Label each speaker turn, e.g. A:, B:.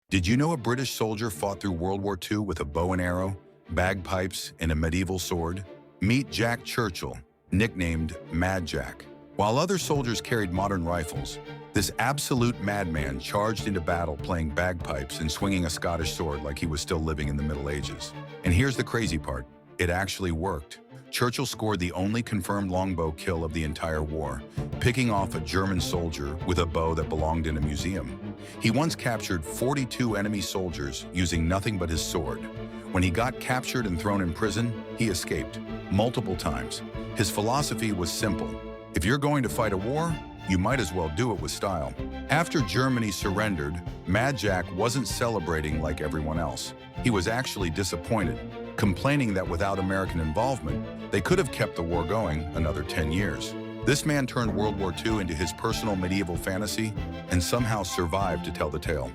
A: Did you know a British soldier fought through World War II with a bow and arrow, bagpipes, and a medieval sword? Meet Jack Churchill, nicknamed Mad Jack. While other soldiers carried modern rifles, this absolute madman charged into battle playing bagpipes and swinging a Scottish sword like he was still living in the Middle Ages. And here's the crazy part. It actually worked. Churchill scored the only confirmed longbow kill of the entire war, picking off a German soldier with a bow that belonged in a museum. He once captured 42 enemy soldiers using nothing but his sword. When he got captured and thrown in prison, he escaped multiple times. His philosophy was simple. If you're going to fight a war, you might as well do it with style. After Germany surrendered, Mad Jack wasn't celebrating like everyone else. He was actually disappointed, complaining that without American involvement, they could have kept the war going another 10 years. This man turned World War II into his personal medieval fantasy and somehow survived to tell the tale.